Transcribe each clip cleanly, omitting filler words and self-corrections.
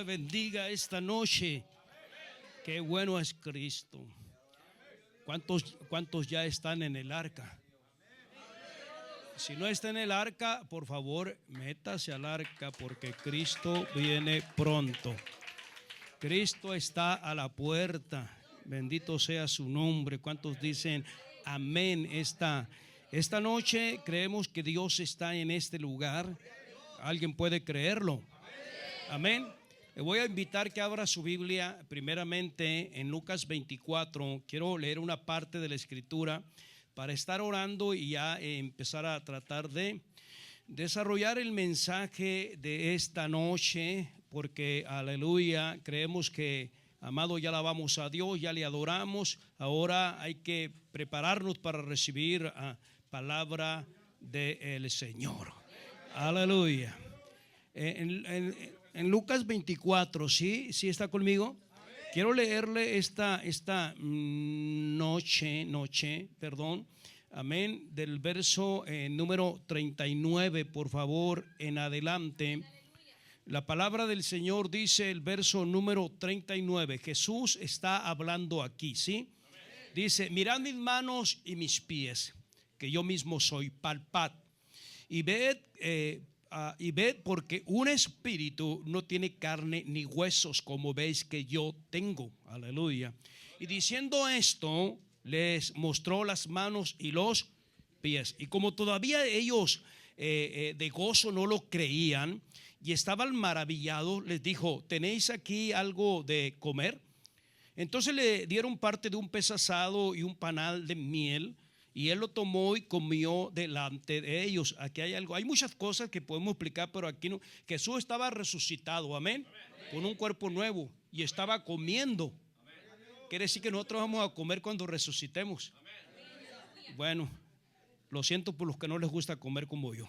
le bendiga esta noche. Qué bueno es Cristo. ¿Cuántos ya están en el arca? Si no está en el arca, por favor, métase al arca porque Cristo viene pronto. Cristo está a la puerta. Bendito sea su nombre. ¿Cuántos dicen amén? Esta noche creemos que Dios está en este lugar. ¿Alguien puede creerlo? Amén. Le voy a invitar que abra su Biblia primeramente en Lucas 24. Quiero leer una parte de la escritura para estar orando y ya empezar a tratar de desarrollar el mensaje de esta noche, porque aleluya, creemos que, amado, ya alabamos a Dios, ya le adoramos. Ahora hay que prepararnos para recibir palabra del Señor. Aleluya. En Lucas 24, ¿sí está conmigo? Quiero leerle esta noche, amén, del verso número 39, por favor, en adelante. La palabra del Señor dice, el verso número 39, Jesús está hablando aquí, ¿sí? Dice, mirad mis manos y mis pies, que yo mismo soy, palpad, y ved porque un espíritu no tiene carne ni huesos como veis que yo tengo. Aleluya. Y diciendo esto, les mostró las manos y los pies. Y como todavía ellos de gozo no lo creían y estaban maravillados, les dijo, ¿tenéis aquí algo de comer? Entonces le dieron parte de un pez asado y un panal de miel. Y él lo tomó y comió delante de ellos. Aquí hay algo, hay muchas cosas que podemos explicar, pero aquí no. Jesús estaba resucitado, amén, con un cuerpo nuevo y estaba comiendo. Quiere decir que nosotros vamos a comer cuando resucitemos. Bueno, lo siento por los que no les gusta comer como yo.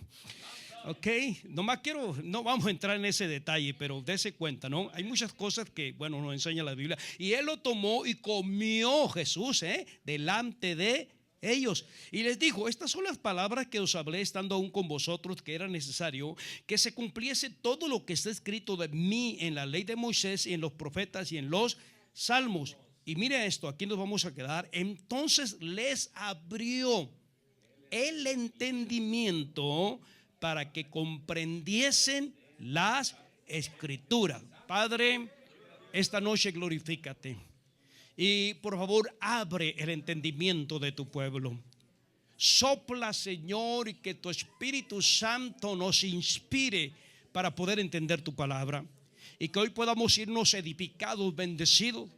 Ok, no vamos a entrar en ese detalle, pero dése cuenta, ¿no? Hay muchas cosas que, bueno, nos enseña la Biblia. Y él lo tomó y comió Jesús, delante de ellos, y les dijo, estas son las palabras que os hablé estando aún con vosotros, que era necesario que se cumpliese todo lo que está escrito de mí en la ley de Moisés y en los profetas y en los salmos. Y mire esto, aquí nos vamos a quedar. Entonces les abrió el entendimiento para que comprendiesen las escrituras. Padre, esta noche glorifícate. Y por favor, abre el entendimiento de tu pueblo. Sopla, Señor, y que tu Espíritu Santo nos inspire para poder entender tu palabra. Y que hoy podamos irnos edificados, bendecidos,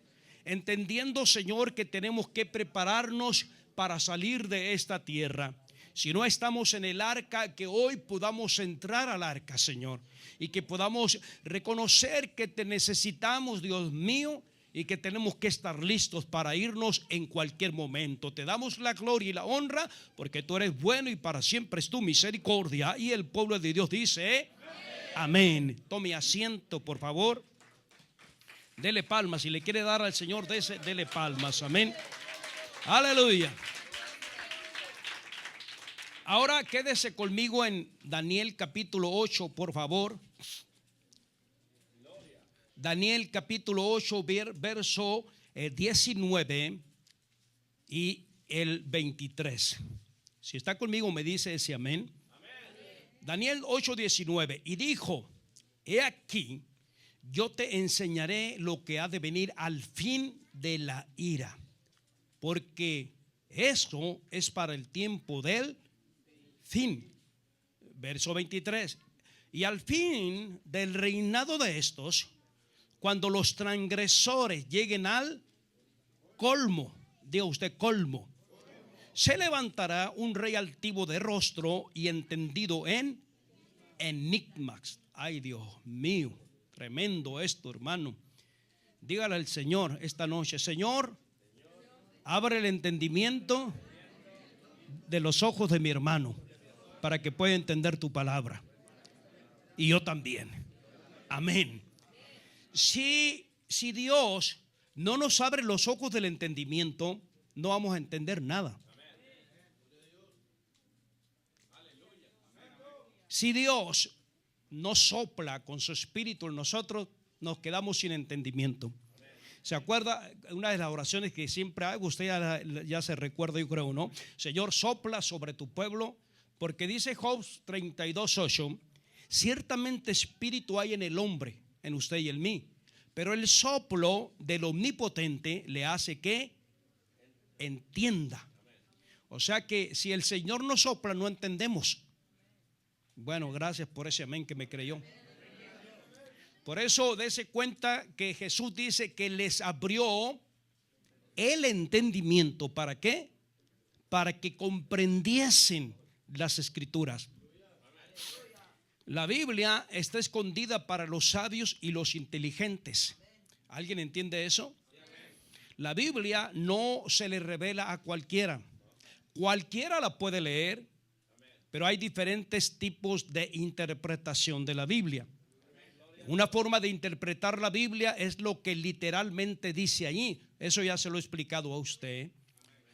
entendiendo, Señor, que tenemos que prepararnos para salir de esta tierra. Si no estamos en el arca, que hoy podamos entrar al arca, Señor, y que podamos reconocer que te necesitamos, Dios mío, y que tenemos que estar listos para irnos en cualquier momento. Te damos la gloria y la honra porque tú eres bueno y para siempre es tu misericordia. Y el pueblo de Dios dice amén. Tome asiento, por favor. Dele palmas. Si le quiere dar al Señor, dele palmas. Amén. Aleluya. Ahora quédese conmigo en Daniel capítulo 8, por favor. Daniel capítulo 8, verso 19 y el 23. Si está conmigo me dice ese amén. Daniel 8, 19. Y dijo, he aquí, yo te enseñaré lo que ha de venir al fin de la ira, porque esto es para el tiempo del fin. Verso 23. Y al fin del reinado de estos, cuando los transgresores lleguen al colmo, diga usted colmo, se levantará un rey altivo de rostro y entendido en enigmas. Ay, Dios mío, tremendo esto, hermano. Dígale al Señor esta noche, Señor, abre el entendimiento de los ojos de mi hermano para que pueda entender tu palabra. Y yo también. Amén. Si Dios no nos abre los ojos del entendimiento, no vamos a entender nada. Si Dios no sopla con su espíritu en nosotros, nos quedamos sin entendimiento. ¿Se acuerda? Una de las oraciones que siempre hago, usted ya se recuerda, yo creo, ¿no? Señor, sopla sobre tu pueblo, porque dice Job 32:8, ciertamente espíritu hay en el hombre, en usted y en mí, pero el soplo del Omnipotente le hace que entienda. O sea que si el Señor nos sopla, no entendemos. Bueno, gracias por ese amén que me creyó. Por eso dése cuenta que Jesús dice que les abrió el entendimiento. ¿Para qué? Para que comprendiesen las Escrituras. La Biblia está escondida para los sabios y los inteligentes. ¿Alguien entiende eso? La Biblia no se le revela a cualquiera. Cualquiera la puede leer, pero hay diferentes tipos de interpretación de la Biblia. Una forma de interpretar la Biblia es lo que literalmente dice allí. Eso ya se lo he explicado a usted.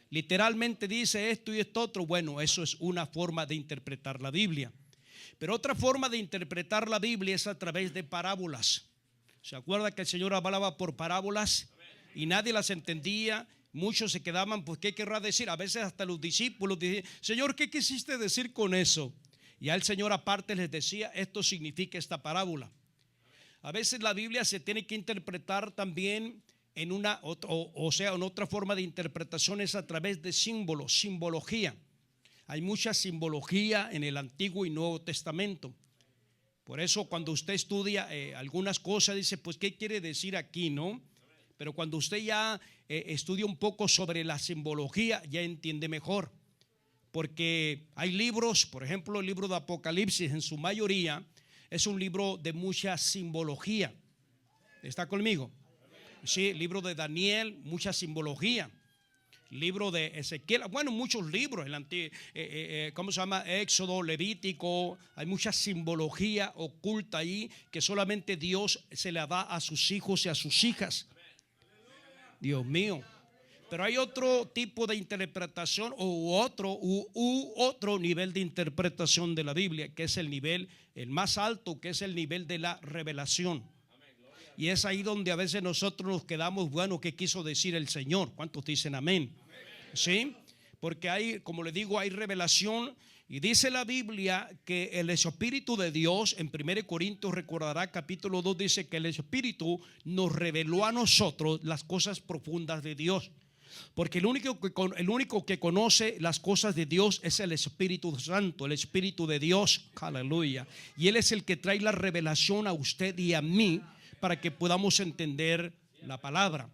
Literalmente dice esto y esto otro. Bueno, eso es una forma de interpretar la Biblia. Pero otra forma de interpretar la Biblia es a través de parábolas. ¿Se acuerda que el Señor hablaba por parábolas y nadie las entendía? Muchos se quedaban, pues ¿qué querrá decir? A veces hasta los discípulos decían, Señor, ¿qué quisiste decir con eso? Y al Señor aparte les decía, esto significa esta parábola. A veces la Biblia se tiene que interpretar también en en otra forma de interpretación es a través de símbolos, simbología. Hay mucha simbología en el Antiguo y Nuevo Testamento. Por eso cuando usted estudia algunas cosas dice, pues ¿qué quiere decir aquí, no? Pero cuando usted ya estudia un poco sobre la simbología, ya entiende mejor. Porque hay libros, por ejemplo el libro de Apocalipsis en su mayoría es un libro de mucha simbología. ¿Está conmigo? Sí, libro de Daniel, mucha simbología. Libro de Ezequiel, bueno, muchos libros, ¿cómo se llama? Éxodo, Levítico, hay mucha simbología oculta ahí que solamente Dios se la da a sus hijos y a sus hijas. Dios mío. Pero hay otro tipo de interpretación u otro nivel de interpretación de la Biblia, que es el más alto, que es el nivel de la revelación. Y es ahí donde a veces nosotros nos quedamos, bueno, ¿qué quiso decir el Señor? ¿Cuántos dicen amén? ¿Sí? Porque hay, como le digo, hay revelación. Y dice la Biblia que el Espíritu de Dios, en 1 Corintios, recordará capítulo 2, dice que el Espíritu nos reveló a nosotros las cosas profundas de Dios. Porque el único que conoce las cosas de Dios es el Espíritu Santo, el Espíritu de Dios. Aleluya. Y Él es el que trae la revelación a usted y a mí para que podamos entender la palabra.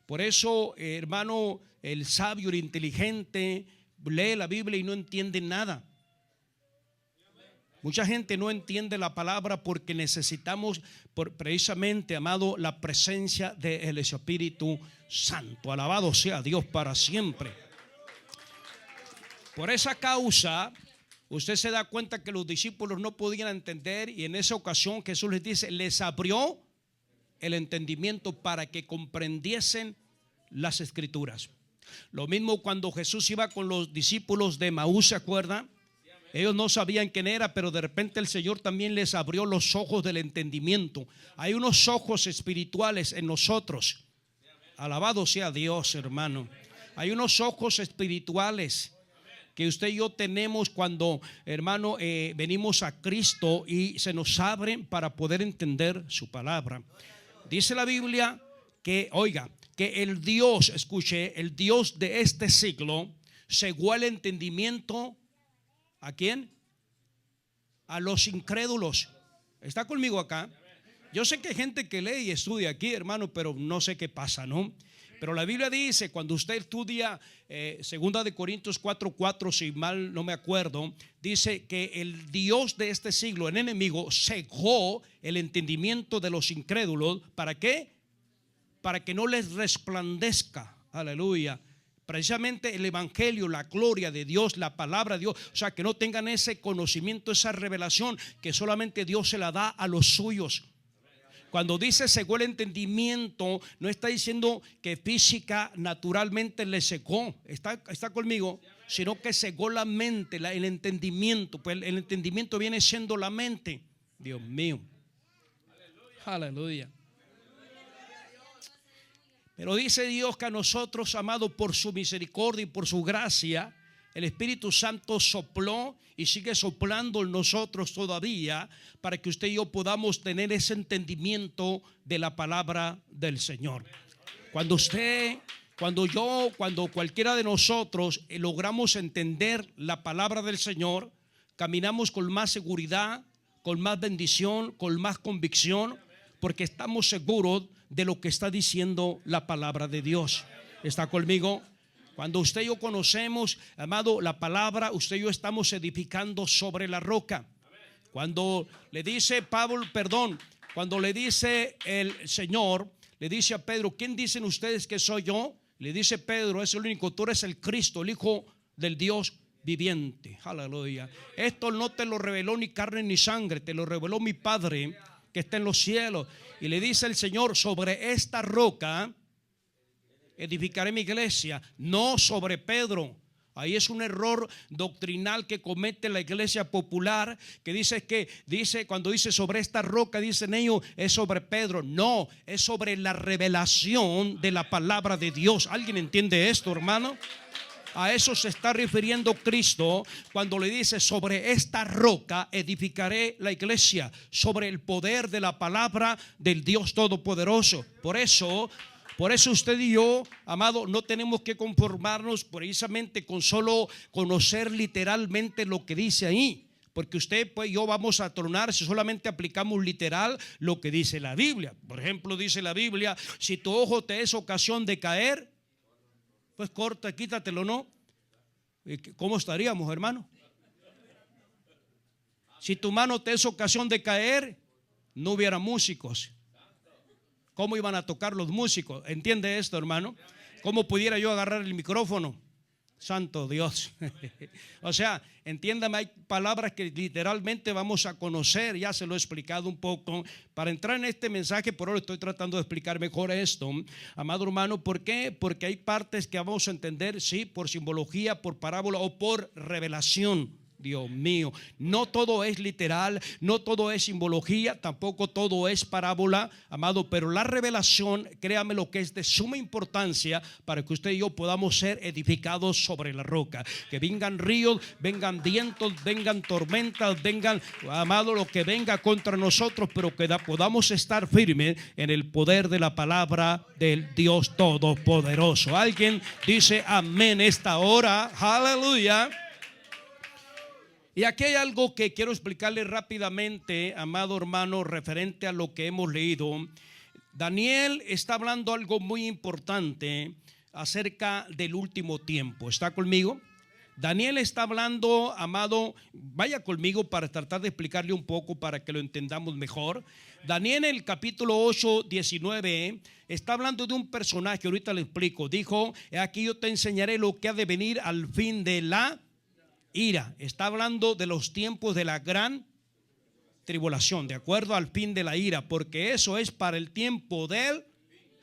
Por eso, hermano, el sabio, el inteligente lee la Biblia y no entiende nada. Mucha gente no entiende la palabra porque necesitamos precisamente, amado, la presencia del Espíritu Santo. Alabado sea Dios para siempre. Por esa causa, usted se da cuenta que los discípulos no podían entender y en esa ocasión Jesús les dice, les abrió el entendimiento para que comprendiesen las Escrituras. Lo mismo cuando Jesús iba con los discípulos de Maús, ¿se acuerda? Ellos no sabían quién era, pero de repente el Señor también les abrió los ojos del entendimiento. Hay unos ojos espirituales en nosotros. Alabado sea Dios, hermano. Hay unos ojos espirituales que usted y yo tenemos cuando, hermano, venimos a Cristo y se nos abren para poder entender su palabra. Dice la Biblia que, oiga, que el Dios, escuche, el Dios de este siglo cegó el entendimiento. ¿A quién? A los incrédulos. ¿Está conmigo acá? Yo sé que hay gente que lee y estudia aquí, hermano, pero no sé qué pasa, ¿no? Pero la Biblia dice, cuando usted estudia 2 Corintios 4:4, si mal no me acuerdo, dice que el Dios de este siglo, el enemigo, cegó el entendimiento de los incrédulos. ¿Para qué? Para que no les resplandezca, aleluya, precisamente el evangelio, la gloria de Dios, la palabra de Dios. O sea, que no tengan ese conocimiento, esa revelación que solamente Dios se la da a los suyos. Cuando dice cegó el entendimiento, no está diciendo que física naturalmente le cegó, está conmigo, sino que cegó la mente, el entendimiento. Pues el entendimiento viene siendo la mente. Dios mío, aleluya. Pero dice Dios que a nosotros, amado, por su misericordia y por su gracia, el Espíritu Santo sopló y sigue soplando en nosotros todavía para que usted y yo podamos tener ese entendimiento de la palabra del Señor. Cuando cualquiera de nosotros logramos entender la palabra del Señor, caminamos con más seguridad, con más bendición, con más convicción, porque estamos seguros de lo que está diciendo la palabra de Dios. ¿Está conmigo? Cuando usted y yo conocemos, amado, la palabra, usted y yo estamos edificando sobre la roca. Cuando le dice cuando le dice el Señor, le dice a Pedro, ¿quién dicen ustedes que soy yo? Le dice Pedro, es el único, tú eres el Cristo, el Hijo del Dios viviente. Aleluya. Esto no te lo reveló ni carne ni sangre, te lo reveló mi Padre que está en los cielos. Y le dice el Señor, sobre esta roca edificaré mi iglesia, no sobre Pedro. Ahí es un error doctrinal que comete la iglesia popular, que dice cuando dice sobre esta roca, dicen ellos, es sobre Pedro. No, es sobre la revelación de la palabra de Dios. ¿Alguien entiende esto, hermano? A eso se está refiriendo Cristo cuando le dice, sobre esta roca edificaré la iglesia, sobre el poder de la palabra del Dios Todopoderoso. Por eso usted y yo, amado, no tenemos que conformarnos precisamente con solo conocer literalmente lo que dice ahí. Porque usted pues yo vamos a tronar si solamente aplicamos literal lo que dice la Biblia. Por ejemplo, dice la Biblia, si tu ojo te es ocasión de caer, pues corta, quítatelo, ¿no? ¿Cómo estaríamos, hermano? Si tu mano te es ocasión de caer, no hubiera músicos. ¿Cómo iban a tocar los músicos? ¿Entiende esto, hermano? ¿Cómo pudiera yo agarrar el micrófono? Santo Dios. O sea, entiéndame, hay palabras que literalmente vamos a conocer, ya se lo he explicado un poco. Para entrar en este mensaje, por ahora estoy tratando de explicar mejor esto, amado hermano. ¿Por qué? Porque hay partes que vamos a entender, sí, por simbología, por parábola o por revelación. Dios mío, no todo es literal, no todo es simbología, tampoco todo es parábola, amado, pero la revelación, créame lo que es de suma importancia para que usted y yo podamos ser edificados sobre la roca. Que vengan ríos, vengan vientos, vengan tormentas, vengan, amado, lo que venga contra nosotros, pero que podamos estar firmes en el poder de la palabra del Dios Todopoderoso. Alguien dice amén esta hora, aleluya. Y aquí hay algo que quiero explicarle rápidamente, amado hermano, referente a lo que hemos leído. Daniel está hablando algo muy importante acerca del último tiempo. ¿Está conmigo? Daniel está hablando, amado, vaya conmigo para tratar de explicarle un poco para que lo entendamos mejor. Daniel en el capítulo 8, 19 está hablando de un personaje, ahorita le explico. Dijo, aquí yo te enseñaré lo que ha de venir al fin de la ira. Está hablando de los tiempos de la gran tribulación, de acuerdo al fin de la ira, porque eso es para el tiempo del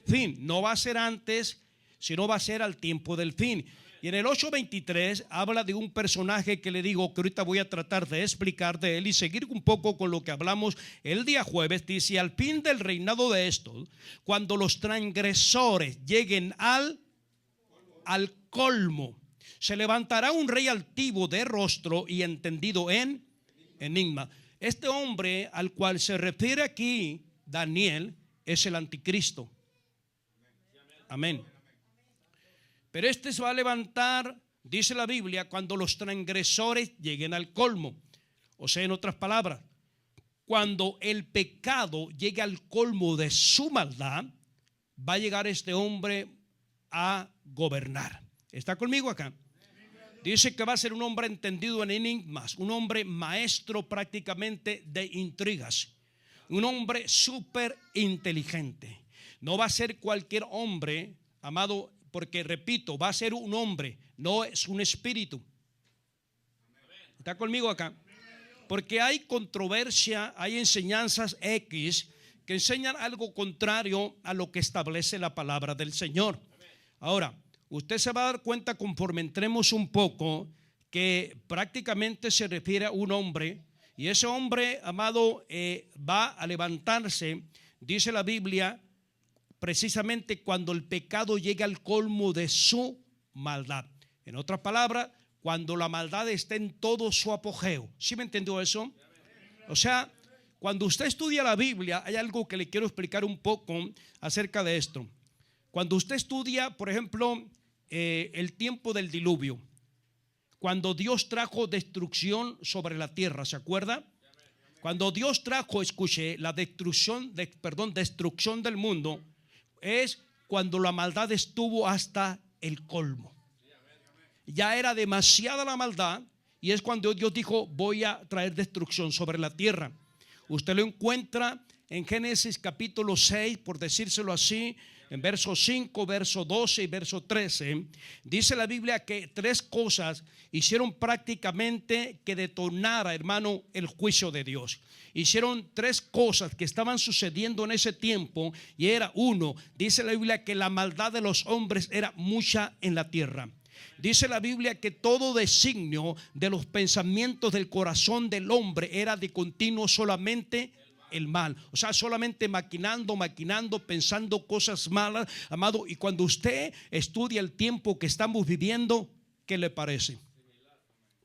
fin. No va a ser antes, sino va a ser al tiempo del fin. Y en el 8:23 habla de un personaje que le digo que ahorita voy a tratar de explicar de él y seguir un poco con lo que hablamos el día jueves. Dice, al fin del reinado de estos, cuando los transgresores lleguen al colmo, se levantará un rey altivo de rostro y entendido en enigma. Este hombre al cual se refiere aquí Daniel es el anticristo. Amén. Pero este se va a levantar, dice la Biblia, cuando los transgresores lleguen al colmo. O sea, en otras palabras, cuando el pecado llegue al colmo de su maldad, va a llegar este hombre a gobernar. ¿Está conmigo acá? Dice que va a ser un hombre entendido en enigmas, un hombre maestro prácticamente de intrigas, un hombre súper inteligente. No va a ser cualquier hombre, amado, porque repito, va a ser un hombre, no es un espíritu. ¿Está conmigo acá? Porque hay controversia, hay enseñanzas X que enseñan algo contrario a lo que establece la palabra del Señor. Ahora, usted se va a dar cuenta conforme entremos un poco que prácticamente se refiere a un hombre, y ese hombre, amado, va a levantarse, dice la Biblia, precisamente cuando el pecado llega al colmo de su maldad. En otras palabras, cuando la maldad está en todo su apogeo. ¿Sí me entendió eso? O sea, cuando usted estudia la Biblia, hay algo que le quiero explicar un poco acerca de esto. Cuando usted estudia, por ejemplo, el tiempo del diluvio, cuando Dios trajo destrucción sobre la tierra, ¿se acuerda? Cuando Dios trajo, escuche, la destrucción del mundo, es cuando la maldad estuvo hasta el colmo. Ya era demasiada la maldad y es cuando Dios dijo: voy a traer destrucción sobre la tierra. Usted lo encuentra en Génesis capítulo 6, por decírselo así, en verso 5, verso 12 y verso 13. Dice la Biblia que 3 cosas hicieron prácticamente que detonara, hermano, el juicio de Dios. Hicieron 3 cosas que estaban sucediendo en ese tiempo. Y era: 1, dice la Biblia que la maldad de los hombres era mucha en la tierra. Dice la Biblia que todo designio de los pensamientos del corazón del hombre era de continuo solamente el mal. O sea, solamente maquinando, pensando cosas malas, amado. Y cuando usted estudia el tiempo que estamos viviendo, ¿qué le parece?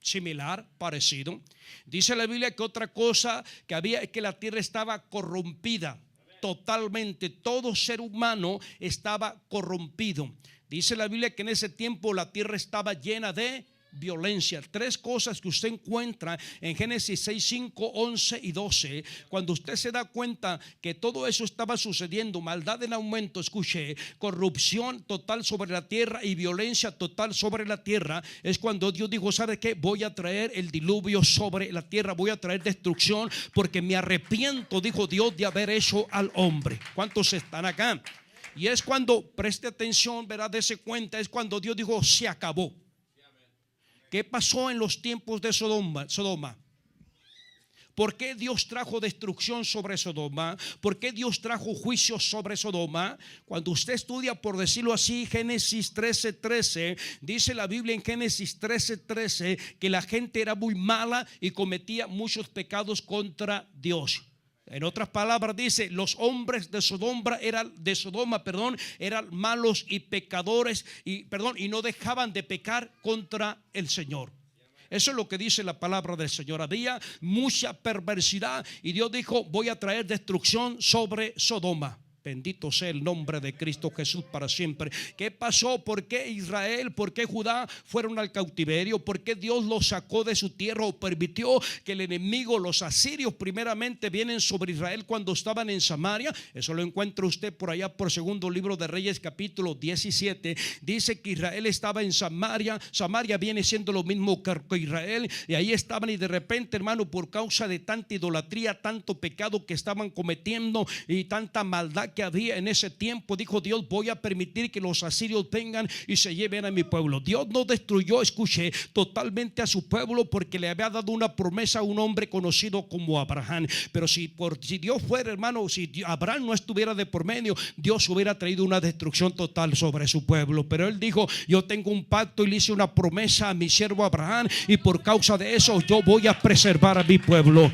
Similar, parecido. Dice la Biblia que otra cosa que había es que la tierra estaba corrompida totalmente. Todo ser humano estaba corrompido. Dice la Biblia que en ese tiempo la tierra estaba llena de violencia. 3 cosas que usted encuentra en Génesis 6, 5, 11 y 12. Cuando usted se da cuenta que todo eso estaba sucediendo, maldad en aumento, escuche, corrupción total sobre la tierra y violencia total sobre la tierra, es cuando Dios dijo: ¿sabe qué? Voy a traer el diluvio sobre la tierra, voy a traer destrucción, porque me arrepiento, dijo Dios, de haber hecho al hombre. ¿Cuántos están acá? Y es cuando, preste atención, verá, dése cuenta, es cuando Dios dijo: se acabó. ¿Qué pasó en los tiempos de Sodoma? ¿Por qué Dios trajo destrucción sobre Sodoma? ¿Por qué Dios trajo juicio sobre Sodoma? Cuando usted estudia, por decirlo así, Génesis 13:13, dice la Biblia en Génesis 13:13 que la gente era muy mala y cometía muchos pecados contra Dios. En otras palabras dice: los hombres de Sodoma eran malos y pecadores y no dejaban de pecar contra el Señor. Eso es lo que dice la palabra del Señor. Había mucha perversidad y Dios dijo: voy a traer destrucción sobre Sodoma. Bendito sea el nombre de Cristo Jesús para siempre. ¿Qué pasó? ¿Por qué Israel, por qué Judá fueron al cautiverio? ¿Por qué Dios los sacó de su tierra o permitió que el enemigo, los asirios, primeramente vienen sobre Israel cuando estaban en Samaria? Eso lo encuentra usted por allá por segundo libro de Reyes capítulo 17. Dice que Israel estaba en Samaria. Samaria viene siendo lo mismo que Israel, y ahí estaban, y de repente, hermano, por causa de tanta idolatría, tanto pecado que estaban cometiendo y tanta maldad que había en ese tiempo, dijo Dios: voy a permitir que los asirios vengan y se lleven a mi pueblo. Dios no destruyó, escuche, totalmente a su pueblo, porque le había dado una promesa a un hombre conocido como Abraham. Pero si Dios fuera, hermano, si Abraham no estuviera de por medio, Dios hubiera traído una destrucción total sobre su pueblo. Pero él dijo: yo tengo un pacto y le hice una promesa a mi siervo Abraham, y por causa de eso yo voy a preservar a mi pueblo.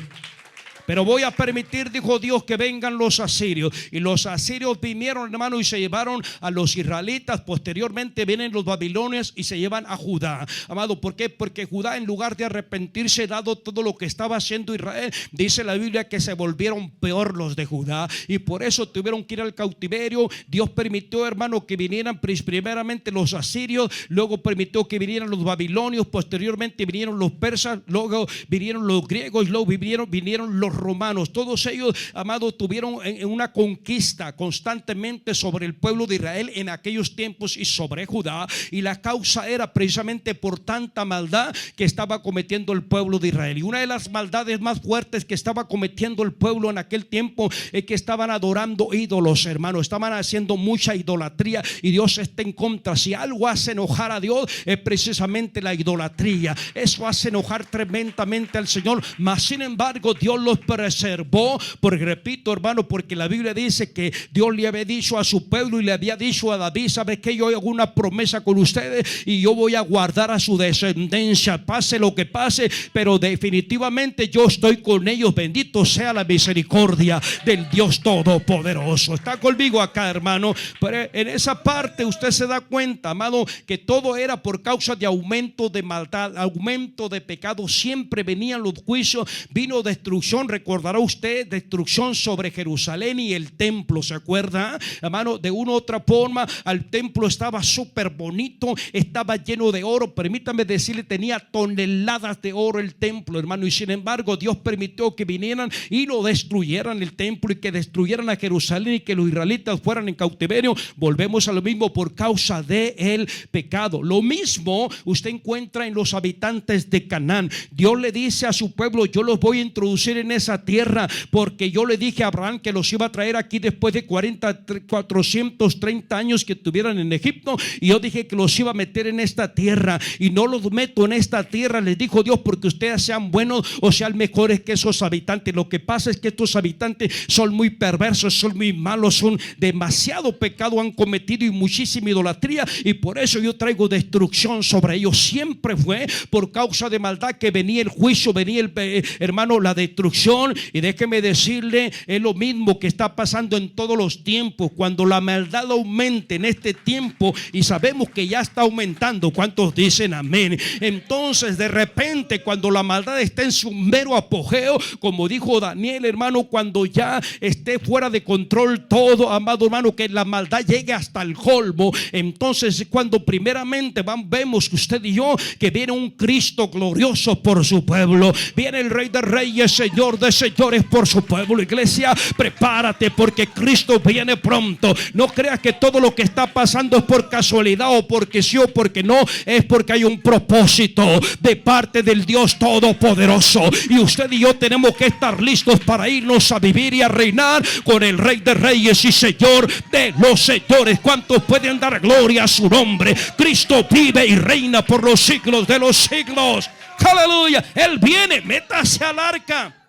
Pero voy a permitir, dijo Dios, que vengan los asirios. Y los asirios vinieron, hermano, y se llevaron a los israelitas. Posteriormente vienen los babilonios y se llevan a Judá. Amado, ¿por qué? Porque Judá, en lugar de arrepentirse, dado todo lo que estaba haciendo Israel, dice la Biblia que se volvieron peor los de Judá, y por eso tuvieron que ir al cautiverio. Dios permitió, hermano, que vinieran primeramente los asirios, luego permitió que vinieran los babilonios, posteriormente vinieron los persas, luego vinieron los griegos, luego vinieron los romanos. Todos ellos, amados, tuvieron una conquista constantemente sobre el pueblo de Israel en aquellos tiempos y sobre Judá, y la causa era precisamente por tanta maldad que estaba cometiendo el pueblo de Israel. Y una de las maldades más fuertes que estaba cometiendo el pueblo en aquel tiempo es que estaban adorando ídolos, hermano. Estaban haciendo mucha idolatría, y Dios está en contra. Si algo hace enojar a Dios, es precisamente la idolatría. Eso hace enojar tremendamente al Señor. Mas sin embargo, Dios los preservó, porque repito, hermano, porque la Biblia dice que Dios le había dicho a su pueblo y le había dicho a David: ¿sabes qué? Yo hago una promesa con ustedes y yo voy a guardar a su descendencia, pase lo que pase, pero definitivamente yo estoy con ellos. Bendito sea la misericordia del Dios Todopoderoso. Está conmigo acá, hermano. Pero en esa parte usted se da cuenta, amado, que todo era por causa de aumento de maldad, aumento de pecado. Siempre venían los juicios, vino destrucción. Recordará usted, destrucción sobre Jerusalén y el templo, ¿se acuerda? Hermano, de una u otra forma, al templo estaba súper bonito, estaba lleno de oro. Permítame decirle, tenía toneladas de oro el templo, hermano. Y sin embargo, Dios permitió que vinieran y lo destruyeran el templo, y que destruyeran a Jerusalén, y que los israelitas fueran en cautiverio. Volvemos a lo mismo, por causa del pecado. Lo mismo usted encuentra en los habitantes de Canaán. Dios le dice a su pueblo: yo los voy a introducir en esa tierra, porque yo le dije a Abraham que los iba a traer aquí después de 430 años que estuvieran en Egipto, y yo dije que los iba a meter en esta tierra, y no los meto en esta tierra, les dijo Dios, porque ustedes sean buenos o sean mejores que esos habitantes. Lo que pasa es que estos habitantes son muy perversos, son muy malos, son demasiado pecado han cometido y muchísima idolatría, y por eso yo traigo destrucción sobre ellos. Siempre fue por causa de maldad que venía el juicio, venía hermano, la destrucción. Y déjeme decirle, es lo mismo que está pasando en todos los tiempos. Cuando la maldad aumente en este tiempo, y sabemos que ya está aumentando, ¿cuántos dicen amén? Entonces de repente, cuando la maldad está en su mero apogeo, como dijo Daniel, hermano, cuando ya esté fuera de control todo, amado hermano, que la maldad llegue hasta el colmo, entonces cuando primeramente vemos usted y yo que viene un Cristo glorioso por su pueblo, viene el Rey de Reyes, Señor de Señores por su pueblo. Iglesia, prepárate, porque Cristo viene pronto. No creas que todo lo que está pasando es por casualidad, o porque sí o porque no. Es porque hay un propósito de parte del Dios Todopoderoso, y usted y yo tenemos que estar listos para irnos a vivir y a reinar con el Rey de Reyes y Señor de los señores. ¿Cuántos pueden dar gloria a su nombre? Cristo vive y reina por los siglos de los siglos. Aleluya. Él viene. Métase al arca.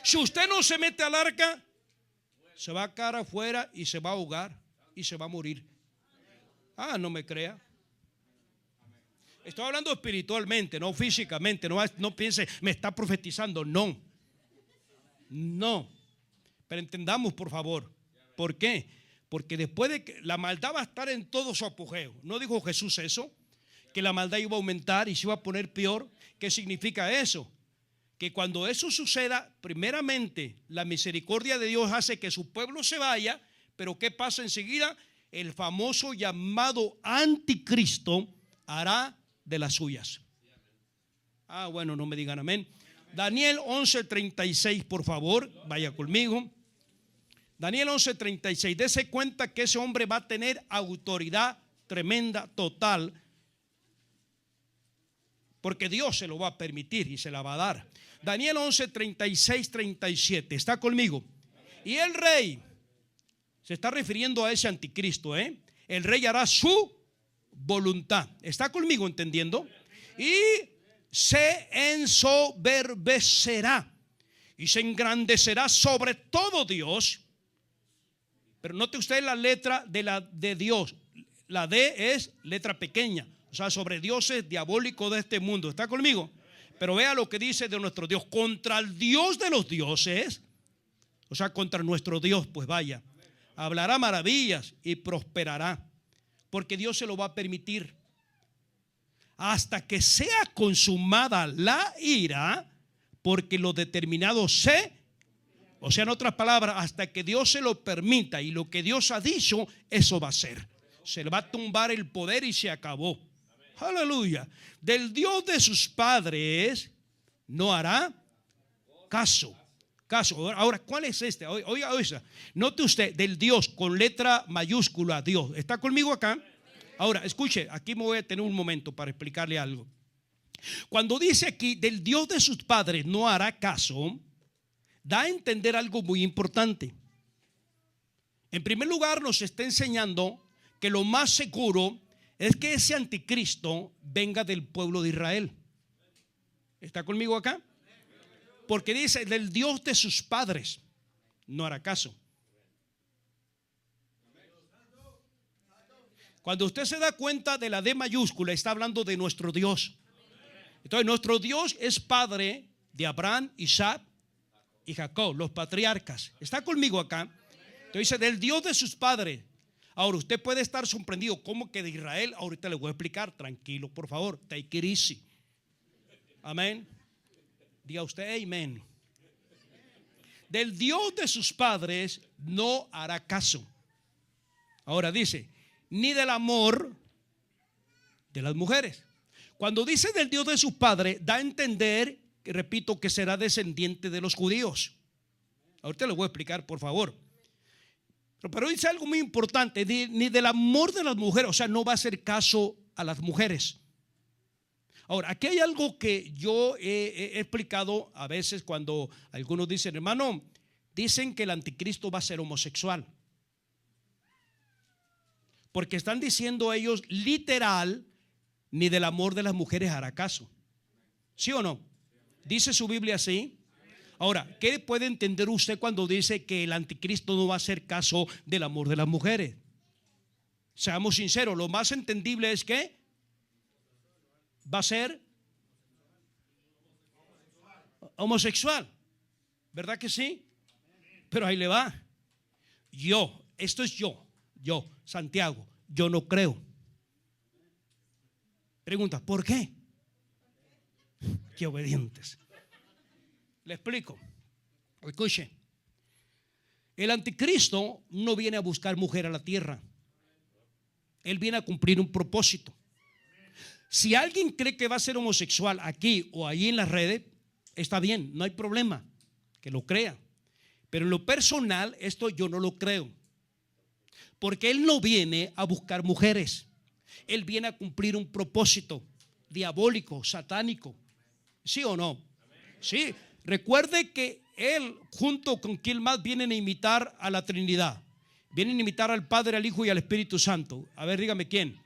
Si usted no se mete al arca, se va a quedar afuera y se va a ahogar y se va a morir. No me crea. Estoy hablando espiritualmente, no físicamente. No piense, me está profetizando. No. Pero entendamos, por favor. ¿Por qué? Porque después de que la maldad va a estar en todo su apogeo. ¿No dijo Jesús eso? Que la maldad iba a aumentar y se iba a poner peor. ¿Qué significa eso? Que cuando eso suceda, primeramente la misericordia de Dios hace que su pueblo se vaya. Pero ¿qué pasa enseguida? El famoso llamado anticristo hará de las suyas. Bueno, no me digan amén. Daniel 11:36, por favor, vaya conmigo. Daniel 11:36. Dese cuenta que ese hombre va a tener autoridad tremenda, total, porque Dios se lo va a permitir y se la va a dar. Daniel 11:36-37. ¿Está conmigo? Y el rey, se está refiriendo a ese anticristo, el rey hará su voluntad. ¿Está conmigo entendiendo? Y se ensoberbecerá y se engrandecerá sobre todo Dios. Pero note usted la letra de Dios. La D es letra pequeña, o sea, sobre dioses diabólicos de este mundo. ¿Está conmigo? Pero vea lo que dice de nuestro Dios. Contra el Dios de los dioses, o sea, contra nuestro Dios, pues vaya, hablará maravillas y prosperará, porque Dios se lo va a permitir hasta que sea consumada la ira, porque lo determinado o sea, en otras palabras, hasta que Dios se lo permita, y lo que Dios ha dicho, eso va a ser. Se le va a tumbar el poder y se acabó. Aleluya. Del Dios de sus padres no hará caso. Ahora, ¿cuál es este? Oiga, note usted, del Dios con letra mayúscula, Dios. ¿Está conmigo acá? Ahora, escuche, aquí me voy a tener un momento para explicarle algo. Cuando dice aquí, del Dios de sus padres no hará caso, da a entender algo muy importante. En primer lugar, nos está enseñando que lo más seguro es que ese anticristo venga del pueblo de Israel. ¿Está conmigo acá? Porque dice del Dios de sus padres no hará caso. Cuando usted se da cuenta de la D mayúscula, está hablando de nuestro Dios. Entonces nuestro Dios es padre de Abraham, Isaac y Jacob, los patriarcas. ¿Está conmigo acá? Entonces dice del Dios de sus padres. Ahora usted puede estar sorprendido. ¿Cómo que de Israel? Ahorita le voy a explicar. Tranquilo, por favor. Take it easy. Amén. Diga usted amén. Del Dios de sus padres no hará caso. Ahora dice, ni del amor de las mujeres. Cuando dice del Dios de sus padres, da a entender, que repito, que será descendiente de los judíos. Ahorita le voy a explicar, por favor. Pero dice algo muy importante, ni del amor de las mujeres, o sea, no va a hacer caso a las mujeres. Ahora, aquí hay algo que yo he explicado a veces cuando algunos dicen, hermano, dicen que el anticristo va a ser homosexual. Porque están diciendo ellos literal, ni del amor de las mujeres hará caso. ¿Sí o no? ¿Dice su Biblia así? Ahora, ¿qué puede entender usted cuando dice que el anticristo no va a hacer caso del amor de las mujeres? Seamos sinceros, lo más entendible es que va a ser homosexual. ¿Verdad que sí? Pero ahí le va. Esto es yo, Santiago, yo no creo. Pregunta, ¿por qué? Qué obedientes. Le explico. Escuche. El anticristo no viene a buscar mujer a la tierra. Él viene a cumplir un propósito. Si alguien cree que va a ser homosexual aquí o allí en las redes, está bien, no hay problema, que lo crea. Pero en lo personal, esto yo no lo creo. Porque él no viene a buscar mujeres. Él viene a cumplir un propósito diabólico, satánico. ¿Sí o no? Sí. Recuerde que él, junto con quien más, vienen a imitar a la Trinidad. Vienen a imitar al Padre, al Hijo y al Espíritu Santo. A ver, dígame quién.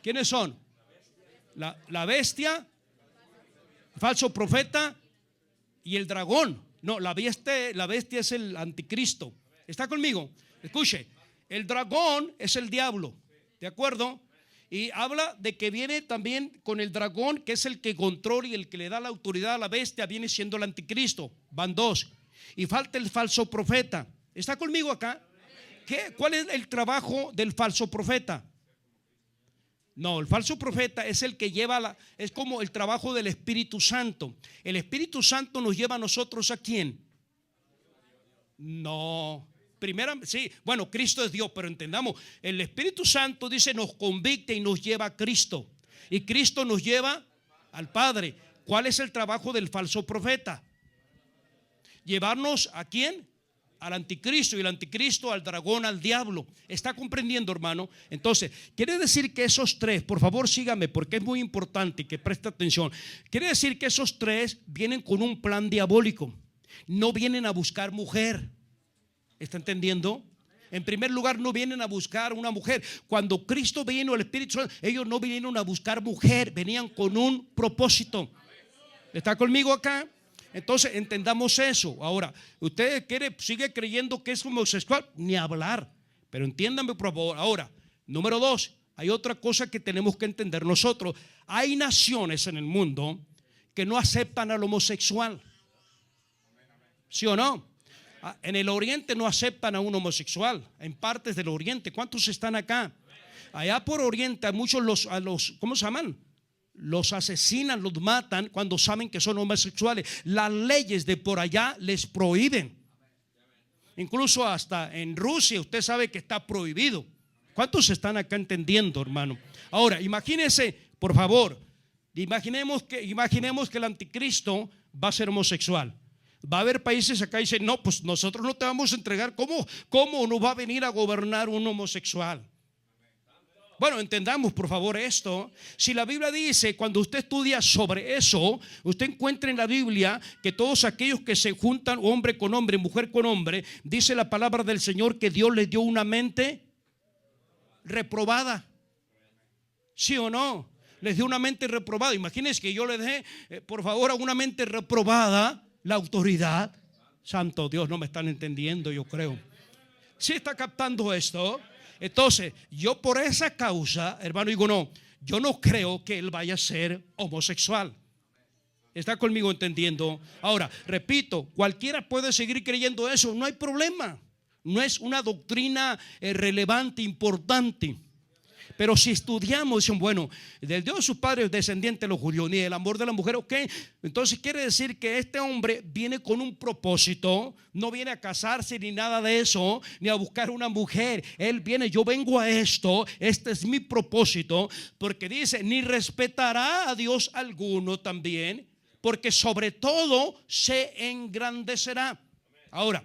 ¿Quiénes son? La bestia, el falso profeta y el dragón. No, la bestia es el anticristo. ¿Está conmigo? Escuche, el dragón es el diablo. ¿De acuerdo? Y habla de que viene también con el dragón, que es el que controla y el que le da la autoridad a la bestia, viene siendo el anticristo. Van dos. Y falta el falso profeta. ¿Está conmigo acá? ¿Cuál es el trabajo del falso profeta? No, el falso profeta es el que lleva es como el trabajo del Espíritu Santo. El Espíritu Santo nos lleva a nosotros ¿a quién? No. Sí, bueno, Cristo es Dios, pero entendamos, el Espíritu Santo dice nos convicta y nos lleva a Cristo. Y Cristo nos lleva al Padre. ¿Cuál es el trabajo del falso profeta? Llevarnos ¿a quién? Al anticristo, y el anticristo al dragón, al diablo. ¿Está comprendiendo, hermano? Entonces, quiere decir que esos tres, por favor sígame porque es muy importante que preste atención. Quiere decir que esos tres vienen con un plan diabólico. No vienen a buscar mujer. ¿Está entendiendo? En primer lugar, no vienen a buscar una mujer. Cuando Cristo vino, el Espíritu Santo, ellos no vinieron a buscar mujer, venían con un propósito. ¿Está conmigo acá? Entonces entendamos eso. Ahora, usted sigue creyendo que es homosexual, ni hablar. Pero entiéndanme por favor. Ahora, número dos, hay otra cosa que tenemos que entender nosotros. Hay naciones en el mundo que no aceptan al homosexual. ¿Sí o no? En el oriente no aceptan a un homosexual. En partes del oriente. ¿Cuántos están acá? Allá por oriente hay muchos ¿cómo se llaman? Los asesinan, los matan cuando saben que son homosexuales. Las leyes de por allá les prohíben. Incluso hasta en Rusia usted sabe que está prohibido. ¿Cuántos están acá entendiendo, hermano? Ahora, imagínense, por favor, imaginemos que el anticristo va a ser homosexual. Va a haber países acá y dicen, no, pues nosotros no te vamos a entregar. ¿Cómo nos va a venir a gobernar un homosexual? Bueno, entendamos por favor esto. Si la Biblia dice, cuando usted estudia sobre eso, usted encuentra en la Biblia que todos aquellos que se juntan, hombre con hombre, mujer con hombre, dice la palabra del Señor que Dios les dio una mente reprobada. ¿Sí o no? Les dio una mente reprobada. Imagínense que yo le dejé, por favor, a una mente reprobada la autoridad. Santo Dios, no me están entendiendo, yo creo. ¿Sí está captando esto? Entonces, yo por esa causa, hermano, digo, no, yo no creo que él vaya a ser homosexual. ¿Está conmigo entendiendo? Ahora, repito, cualquiera puede seguir creyendo eso, no hay problema. No es una doctrina relevante, importante. Pero si estudiamos, dicen, bueno, del Dios de sus padres descendiente de los judíos, ni del amor de la mujer, ok. Entonces quiere decir que este hombre viene con un propósito, no viene a casarse ni nada de eso, ni a buscar una mujer. Él viene, yo vengo a esto, este es mi propósito, porque dice, ni respetará a Dios alguno también, porque sobre todo se engrandecerá. Ahora,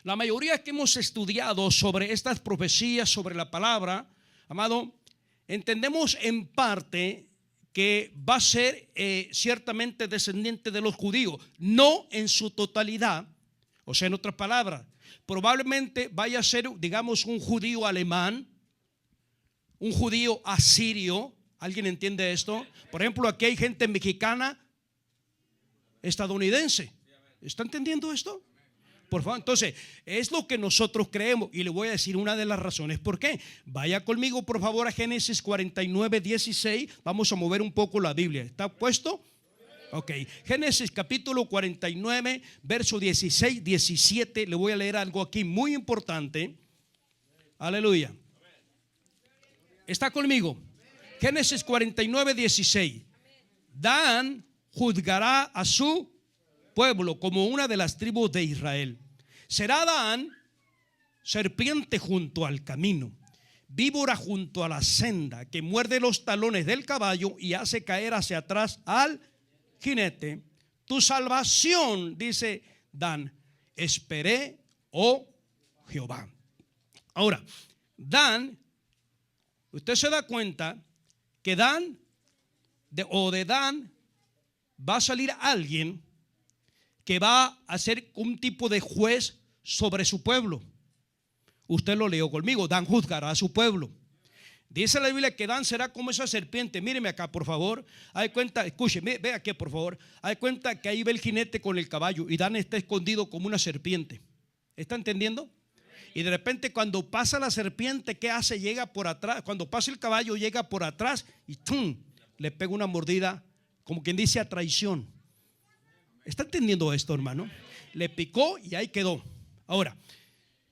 la mayoría que hemos estudiado sobre estas profecías, sobre la palabra, amado, entendemos en parte que va a ser ciertamente descendiente de los judíos, no en su totalidad. O sea, en otras palabras, probablemente vaya a ser, digamos, un judío alemán, un judío asirio. ¿Alguien entiende esto? Por ejemplo, aquí hay gente mexicana, estadounidense. ¿Está entendiendo esto? Por favor, entonces, es lo que nosotros creemos. Y le voy a decir una de las razones por qué. Vaya conmigo, por favor, a Génesis 49, 16. Vamos a mover un poco la Biblia. ¿Está puesto? Ok. Génesis capítulo 49, verso 16, 17. Le voy a leer algo aquí muy importante. Aleluya. ¿Está conmigo? Génesis 49, 16. Dan juzgará a su pueblo como una de las tribus de Israel. Será Dan serpiente junto al camino, víbora junto a la senda, que muerde los talones del caballo y hace caer hacia atrás al jinete. Tu salvación, dice Dan, esperé, oh Jehová. Ahora, Dan, usted se da cuenta que Dan, de Dan va a salir alguien que va a ser un tipo de juez sobre su pueblo. Usted lo leyó conmigo. Dan juzgará a su pueblo. Dice la Biblia que Dan será como esa serpiente. Míreme acá, por favor. Hay cuenta, escúcheme, ve aquí, por favor. Hay cuenta que ahí ve el jinete con el caballo y Dan está escondido como una serpiente. ¿Está entendiendo? Y de repente cuando pasa la serpiente, ¿qué hace? Llega por atrás. Cuando pasa el caballo, llega por atrás y ¡tum!, le pega una mordida, como quien dice, a traición. ¿Está entendiendo esto, hermano? Le picó y ahí quedó. Ahora,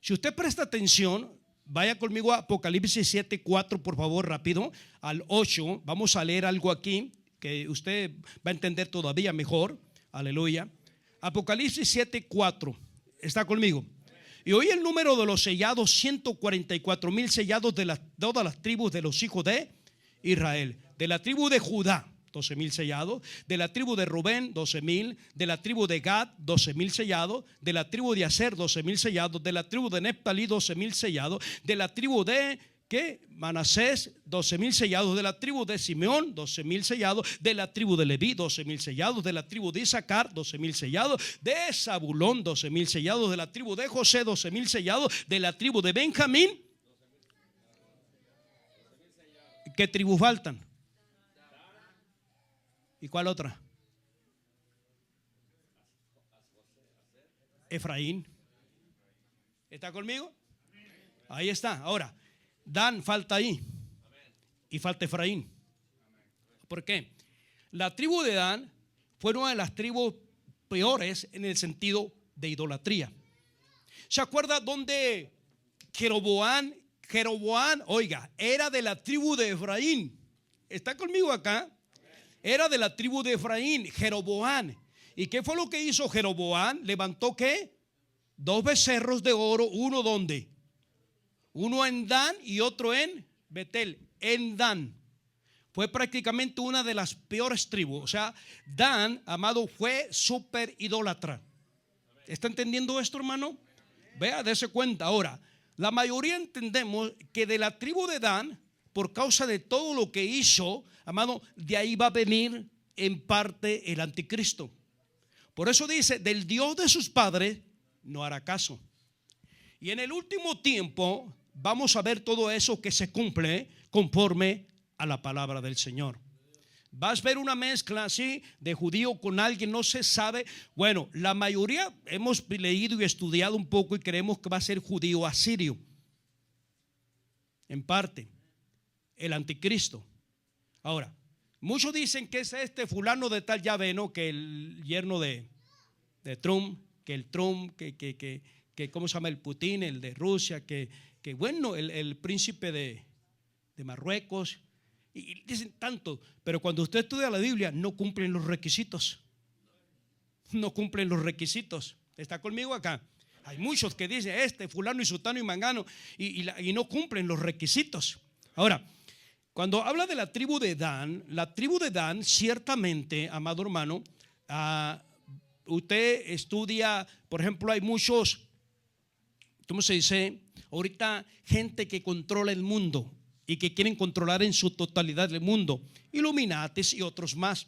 si usted presta atención, vaya conmigo a Apocalipsis 7:4, por favor, rápido, al 8. Vamos a leer algo aquí que usted va a entender todavía mejor. Aleluya. Apocalipsis 7:4. ¿Está conmigo? Y hoy el número de los sellados, 144,000 sellados de todas las tribus de los hijos de Israel. De la tribu de Judá, 12,000 sellados. De la tribu de Rubén, 12,000. De la tribu de Gad, 12,000 sellados. De la tribu de Aser, 12,000 sellados. De la tribu de Neftalí, 12,000 sellados. De la tribu de Manasés, 12,000 sellados. De la tribu de Simeón, 12,000 sellados. De la tribu de Leví, 12,000 sellados. De la tribu de Isaacar, 12,000 sellados. De Zabulón, 12,000 sellados. De la tribu de José, 12,000 sellados. De la tribu de Benjamín. ¿Qué tribus faltan? ¿Y cuál otra? Efraín. ¿Está conmigo? Ahí está. Ahora, Dan falta ahí. Y falta Efraín. ¿Por qué? La tribu de Dan fue una de las tribus peores en el sentido de idolatría. ¿Se acuerda dónde Jeroboam, oiga, era de la tribu de Efraín? ¿Está conmigo acá? Era de la tribu de Efraín, Jeroboam. ¿Y qué fue lo que hizo Jeroboam? Levantó ¿qué? 2 becerros de oro. ¿Uno dónde? Uno en Dan y otro en Betel. En Dan fue prácticamente una de las peores tribus. O sea, Dan, amado, fue súper idólatra. ¿Está entendiendo esto, hermano? Vea, dése cuenta. Ahora, la mayoría entendemos que de la tribu de Dan, por causa de todo lo que hizo, amado, de ahí va a venir en parte el anticristo. Por eso dice, del Dios de sus padres no hará caso. Y en el último tiempo vamos a ver todo eso que se cumple conforme a la palabra del Señor. Vas a ver una mezcla así de judío con alguien, no se sabe. Bueno, la mayoría hemos leído y estudiado un poco y creemos que va a ser judío asirio. En parte, el anticristo. Ahora, muchos dicen que es este fulano de tal, ya ve, ¿no? Que el yerno de Trump, que el Trump, que ¿cómo se llama? El Putin, el de Rusia, que bueno, el príncipe de Marruecos. Y dicen tanto, pero cuando usted estudia la Biblia no cumplen los requisitos. No cumplen los requisitos. ¿Está conmigo acá? Hay muchos que dicen este, fulano y sutano y mangano y no cumplen los requisitos. Ahora, cuando habla de la tribu de Dan ciertamente, amado hermano, usted estudia, por ejemplo, hay muchos, ¿cómo se dice? Ahorita gente que controla el mundo y que quieren controlar en su totalidad el mundo, Illuminatis y otros más.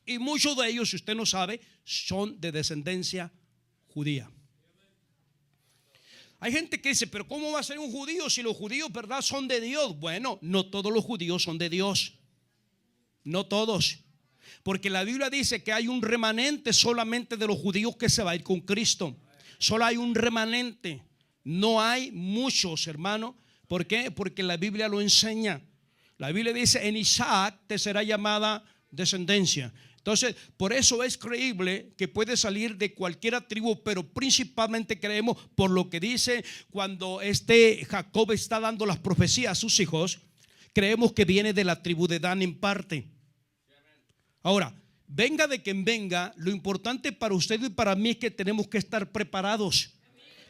Y muchos de ellos, si usted no sabe, son de descendencia judía. Hay gente que dice, pero ¿cómo va a ser un judío si los judíos, verdad, son de Dios? Bueno, no todos los judíos son de Dios. No todos. Porque la Biblia dice que hay un remanente solamente de los judíos que se va a ir con Cristo. Solo hay un remanente. No hay muchos, hermano. ¿Por qué? Porque la Biblia lo enseña. La Biblia dice, en Isaac te será llamada descendencia. Entonces, por eso es creíble que puede salir de cualquier tribu, pero principalmente creemos por lo que dice cuando Jacob está dando las profecías a sus hijos, creemos que viene de la tribu de Dan en parte. Ahora, venga de quien venga, lo importante para usted y para mí es que tenemos que estar preparados.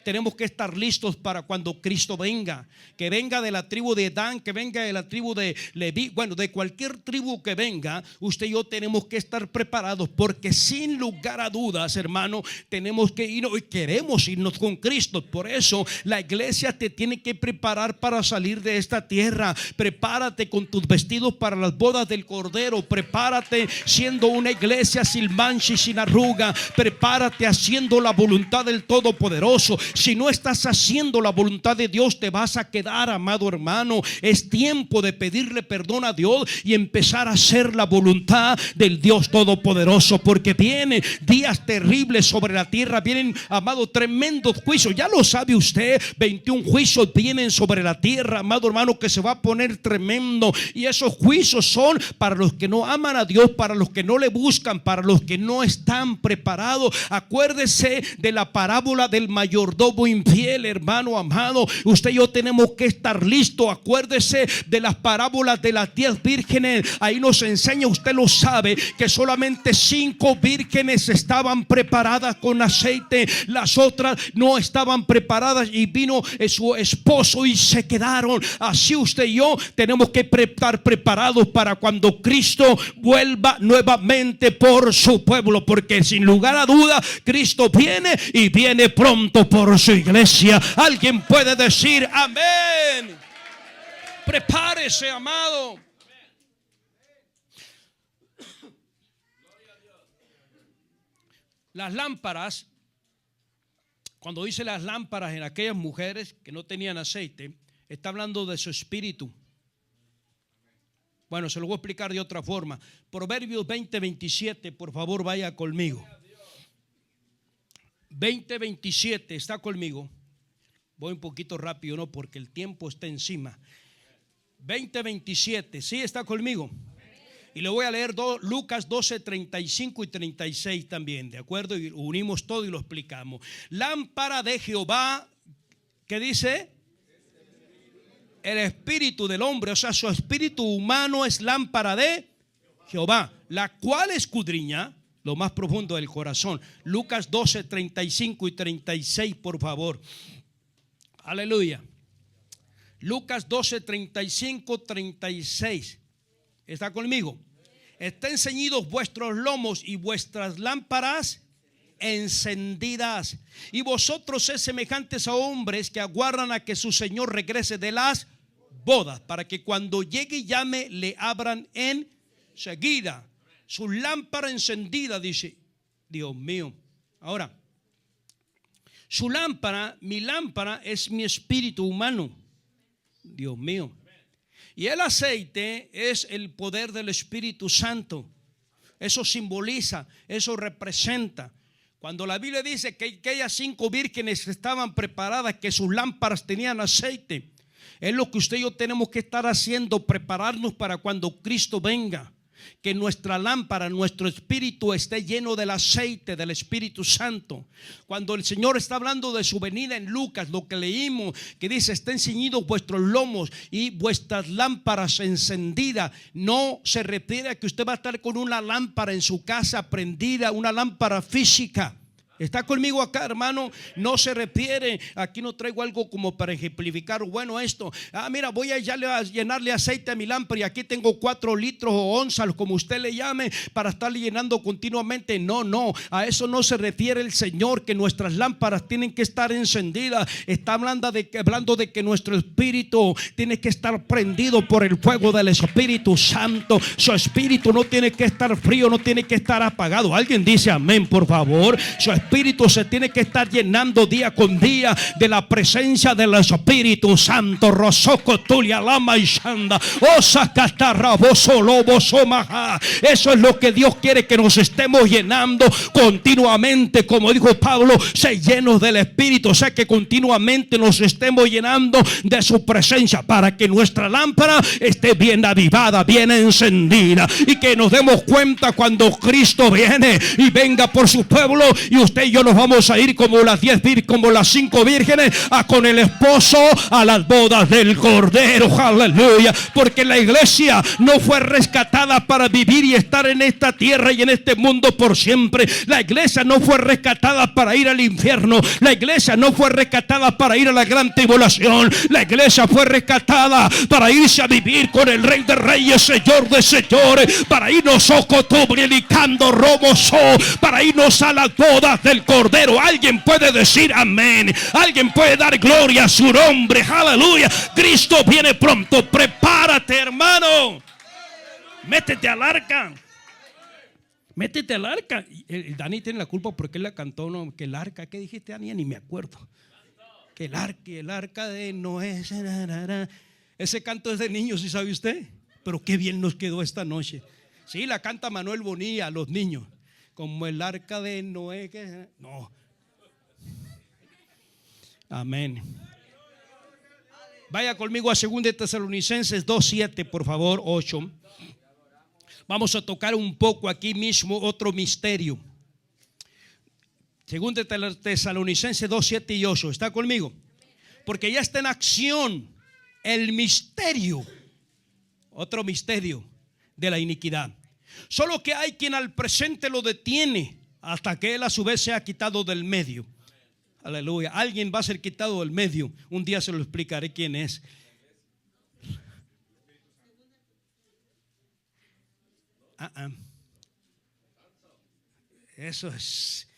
Tenemos que estar listos para cuando Cristo venga. Que venga de la tribu de Dan, que venga de la tribu de Leví, bueno, de cualquier tribu que venga, usted y yo tenemos que estar preparados, porque sin lugar a dudas, hermano, tenemos que ir y queremos irnos con Cristo. Por eso la iglesia te tiene que preparar para salir de esta tierra. Prepárate con tus vestidos para las bodas del Cordero. Prepárate siendo una iglesia sin mancha y sin arruga. Prepárate haciendo la voluntad del Todopoderoso. Si no estás haciendo la voluntad de Dios, te vas a quedar, amado hermano. Es tiempo de pedirle perdón a Dios y empezar a hacer la voluntad del Dios Todopoderoso, porque vienen días terribles sobre la tierra. Vienen, amado, tremendos juicios. Ya lo sabe usted, 21 juicios vienen sobre la tierra, amado hermano, que se va a poner tremendo. Y esos juicios son para los que no aman a Dios, para los que no le buscan, para los que no están preparados. Acuérdese de la parábola del mayordomo infiel, hermano amado. Usted y yo tenemos que estar listos. Acuérdese de las parábolas de las 10 vírgenes. Ahí nos enseña, usted lo sabe, que solamente 5 vírgenes estaban preparadas con aceite. Las otras no estaban preparadas y vino su esposo y se quedaron. Así usted y yo tenemos que estar preparados para cuando Cristo vuelva nuevamente por su pueblo, porque sin lugar a duda Cristo viene y viene pronto por su iglesia. Alguien puede decir amén. Prepárese, amado. Las lámparas, cuando dice las lámparas en aquellas mujeres que no tenían aceite, está hablando de su espíritu. Bueno, se lo voy a explicar de otra forma. Proverbios 20:27, por favor, vaya conmigo. 20:27, ¿está conmigo? Voy un poquito rápido, ¿no? Porque el tiempo está encima. 20:27, ¿sí está conmigo? Y le voy a leer Lucas 12:35 y 36 también, ¿de acuerdo? Y unimos todo y lo explicamos. Lámpara de Jehová, ¿qué dice? El espíritu del hombre, o sea, su espíritu humano es lámpara de Jehová, la cual escudriña lo más profundo del corazón. Lucas 12:35 y 36, por favor. Aleluya. Lucas 12:35, 36. ¿Está conmigo? Estén ceñidos vuestros lomos y vuestras lámparas encendidas. Y vosotros sed semejantes a hombres que aguardan a que su Señor regrese de las bodas, para que cuando llegue y llame le abran enseguida. Su lámpara encendida, dice. Dios mío. Ahora, su lámpara, mi lámpara es mi espíritu humano. Dios mío. Y el aceite es el poder del Espíritu Santo. Eso simboliza, eso representa. Cuando la Biblia dice que aquellas 5 vírgenes estaban preparadas, que sus lámparas tenían aceite, es lo que usted y yo tenemos que estar haciendo, prepararnos para cuando Cristo venga. Que nuestra lámpara, nuestro espíritu esté lleno del aceite del Espíritu Santo. Cuando el Señor está hablando de su venida en Lucas, lo que leímos, que dice: estén ceñidos vuestros lomos y vuestras lámparas encendidas. No se refiere a que usted va a estar con una lámpara en su casa prendida, una lámpara física. ¿Está conmigo acá, hermano? No se refiere, aquí no traigo algo como para ejemplificar. Bueno, esto, mira, voy a llenarle aceite a mi lámpara y aquí tengo 4 litros o onzas, como usted le llame, para estarle llenando continuamente. No, a eso no se refiere el Señor, que nuestras lámparas tienen que estar encendidas. Está hablando de que nuestro espíritu tiene que estar prendido por el fuego del Espíritu Santo. Su espíritu no tiene que estar frío, no tiene que estar apagado. Alguien dice amén, por favor. Su espíritu se tiene que estar llenando día con día de la presencia del Espíritu Santo. Rosoko tulia lama y shanda. Eso es lo que Dios quiere, que nos estemos llenando continuamente. Como dijo Pablo, se llenos del Espíritu. O sea, que continuamente nos estemos llenando de su presencia, para que nuestra lámpara esté bien avivada, bien encendida, y que nos demos cuenta cuando Cristo viene y venga por su pueblo, y usted y yo nos vamos a ir como las 5 vírgenes con el esposo a las bodas del Cordero. Aleluya. Porque la iglesia no fue rescatada para vivir y estar en esta tierra y en este mundo por siempre. La iglesia no fue rescatada para ir al infierno. La iglesia no fue rescatada para ir a la gran tribulación. La iglesia fue rescatada para irse a vivir con el Rey de Reyes, Señor de Señores, para irnos para irnos a las bodas del Cordero. Alguien puede decir amén. Alguien puede dar gloria a su nombre. Aleluya. Cristo viene pronto. Prepárate, hermano. Métete al arca. Métete al arca. El Dani tiene la culpa porque él la cantó. No, que el arca, ¿qué dijiste, Dani? Ni me acuerdo. Que el arca de Noé. Ese canto es de niños, ¿sí sabe usted? Pero qué bien nos quedó esta noche. Sí, la canta Manuel Bonilla a los niños. Como el arca de Noé. No. Amén. Vaya conmigo a 2 Tesalonicenses 2:7, por favor, 8. Vamos a tocar un poco aquí mismo otro misterio. 2 Tesalonicenses 2:7 y 8. ¿Está conmigo? Porque ya está en acción el misterio, otro misterio de la iniquidad. Solo que hay quien al presente lo detiene hasta que él a su vez sea quitado del medio. Aleluya. Alguien va a ser quitado del medio. Un día se lo explicaré quién es. Eso es.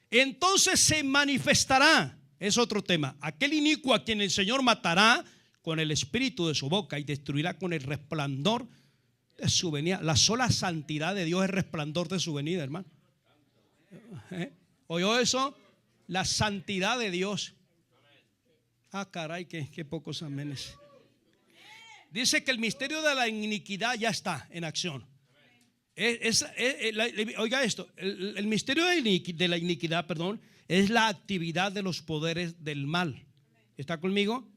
Entonces se manifestará. Es otro tema. Aquel inicuo a quien el Señor matará con el espíritu de su boca y destruirá con el resplandor de su venida. La sola santidad de Dios es resplandor de su venida, hermano. ¿Oyó eso? La santidad de Dios. Caray, qué pocos amenes. Dice que el misterio de la iniquidad ya está en acción. Oiga esto, el misterio de la iniquidad, es la actividad de los poderes del mal. ¿Está conmigo?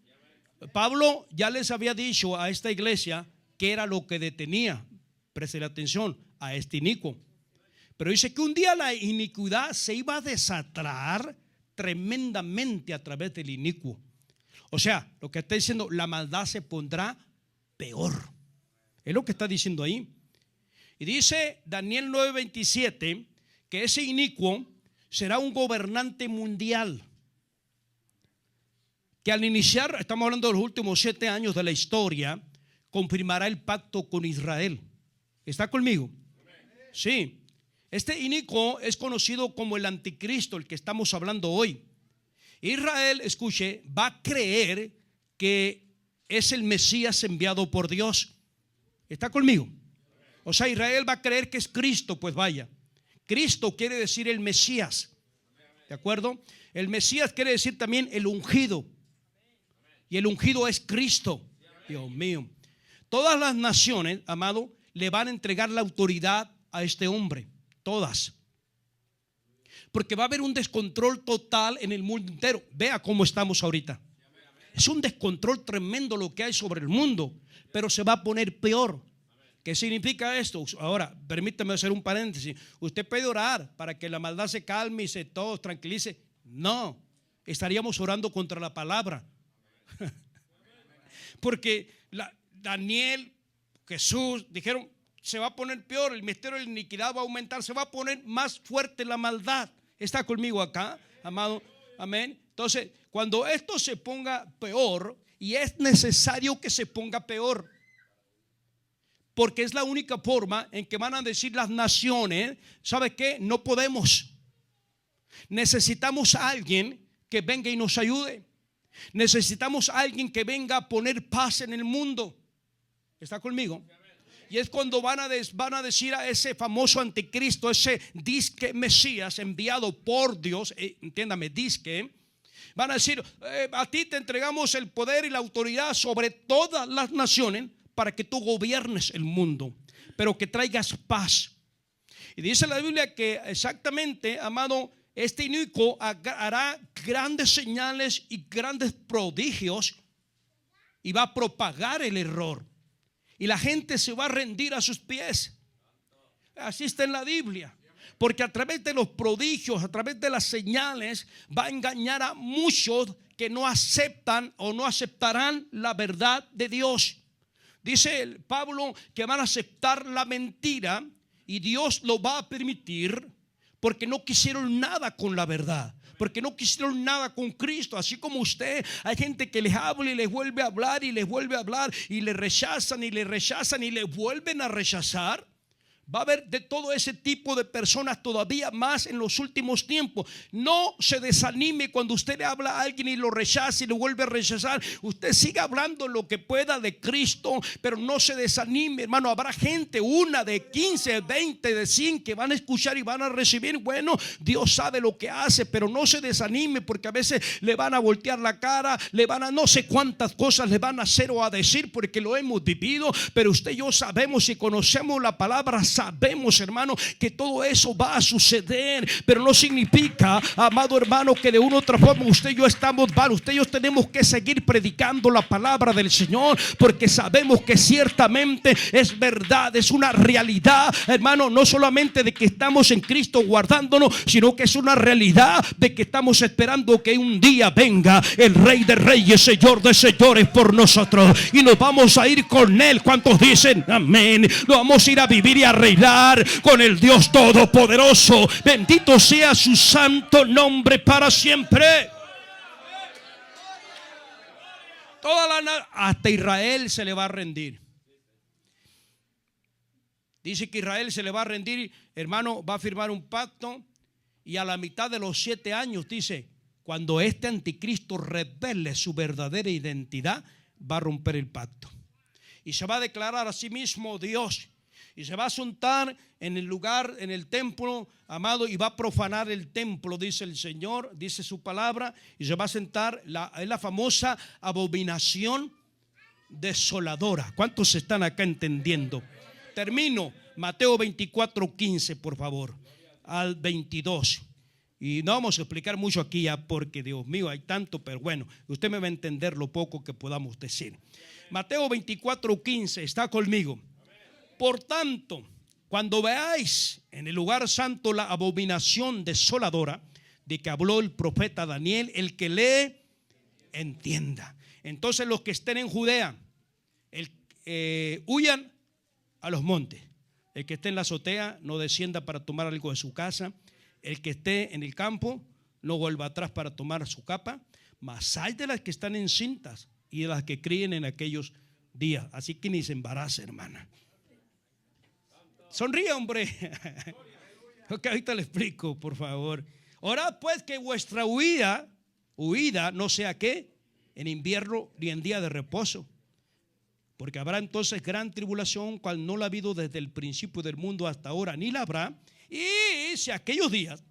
Pablo ya les había dicho a esta iglesia que era lo que detenía, presten atención, a este inicuo. Pero dice que un día la iniquidad se iba a desatar tremendamente a través del inicuo. O sea, lo que está diciendo, la maldad se pondrá peor. Es lo que está diciendo ahí. Y dice Daniel 9:27 que ese inicuo será un gobernante mundial, que al iniciar, estamos hablando de los últimos 7 años de la historia, confirmará el pacto con Israel. ¿Está conmigo? Sí. Este inicuo es conocido como el anticristo, el que estamos hablando hoy. Israel, escuche, va a creer que es el Mesías enviado por Dios. ¿Está conmigo? O sea, Israel va a creer que es Cristo. Pues vaya, Cristo quiere decir el Mesías. ¿De acuerdo? El Mesías quiere decir también el ungido. Y el ungido es Cristo. Dios mío. Todas las naciones, amado, le van a entregar la autoridad a este hombre. Todas. Porque va a haber un descontrol total en el mundo entero. Vea cómo estamos ahorita. Es un descontrol tremendo lo que hay sobre el mundo, pero se va a poner peor. ¿Qué significa esto? Ahora, permítame hacer un paréntesis. Usted puede orar para que la maldad se calme y se todo tranquilice. No, estaríamos orando contra la palabra. Porque Daniel, Jesús dijeron, se va a poner peor, el misterio de la iniquidad va a aumentar, se va a poner más fuerte la maldad. ¿Está conmigo acá, amado? Amén. Entonces, cuando esto se ponga peor, y es necesario que se ponga peor, porque es la única forma en que van a decir las naciones, ¿sabe qué? No podemos. Necesitamos a alguien que venga y nos ayude. Necesitamos a alguien que venga a poner paz en el mundo. ¿Está conmigo? Y es cuando van a decir a ese famoso anticristo, ese disque Mesías enviado por Dios, entiéndame, disque. Van a decir, a ti te entregamos el poder y la autoridad sobre todas las naciones para que tú gobiernes el mundo, pero que traigas paz. Y dice la Biblia que exactamente, amado, este inicuo hará grandes señales y grandes prodigios y va a propagar el error. Y la gente se va a rendir a sus pies. Así está en la Biblia. Porque a través de los prodigios, a través de las señales, va a engañar a muchos que no aceptan o no aceptarán la verdad de Dios. Dice el Pablo que van a aceptar la mentira y Dios lo va a permitir porque no quisieron nada con la verdad. Porque no quisieron nada con Cristo. Así como usted, hay gente que les habla y les vuelve a hablar y les vuelve a hablar y le rechazan y le rechazan y le vuelven a rechazar. Va a haber de todo ese tipo de personas todavía más en los últimos tiempos. No se desanime cuando usted le habla a alguien y lo rechaza y lo vuelve a rechazar. Usted siga hablando lo que pueda de Cristo, pero no se desanime, hermano. Habrá gente, una de 15, 20, de 100 que van a escuchar y van a recibir. Bueno, Dios sabe lo que hace, pero no se desanime, porque a veces le van a voltear la cara, le van a no sé cuántas cosas le van a hacer o a decir, porque lo hemos vivido. Pero usted y yo sabemos y conocemos la palabra. Sabemos, hermano, que todo eso va a suceder, pero no significa, amado hermano, que de una u otra forma usted y yo estamos mal. Usted y yo tenemos que seguir predicando la palabra del Señor, porque sabemos que ciertamente es verdad, es una realidad, hermano, no solamente de que estamos en Cristo guardándonos, sino que es una realidad de que estamos esperando que un día venga el Rey de Reyes, Señor de Señores por nosotros, y nos vamos a ir con Él. ¿Cuántos dicen amén? Nos vamos a ir a vivir y a reinar con el Dios Todopoderoso. Bendito sea su santo nombre para siempre. Hasta Israel se le va a rendir. Dice que Israel se le va a rendir, hermano, va a firmar un pacto, y a la mitad de los 7 años, dice, cuando este anticristo revele su verdadera identidad, va a romper el pacto y se va a declarar a sí mismo Dios. Y se va a sentar en el lugar, en el templo, amado, y va a profanar el templo, dice el Señor, dice su palabra. Y se va a sentar, es la famosa abominación desoladora. ¿Cuántos están acá entendiendo? Termino, Mateo 24:15, por favor, al 22. Y no vamos a explicar mucho aquí ya, porque Dios mío, hay tanto, pero bueno, usted me va a entender lo poco que podamos decir. Mateo 24:15, está conmigo. Por tanto, cuando veáis en el lugar santo la abominación desoladora de que habló el profeta Daniel, el que lee, entienda. Entonces los que estén en Judea, huyan a los montes. El que esté en la azotea no descienda para tomar algo de su casa. El que esté en el campo no vuelva atrás para tomar su capa. Mas hay de las que están encintas y de las que críen en aquellos días. Así que ni se embarace, hermana. Sonríe, hombre. Ok, ahorita le explico, por favor. Orad pues que vuestra huida no sea ¿qué? En invierno ni en día de reposo, porque habrá entonces gran tribulación, cual no la ha habido desde el principio del mundo hasta ahora, ni la habrá. Y si aquellos días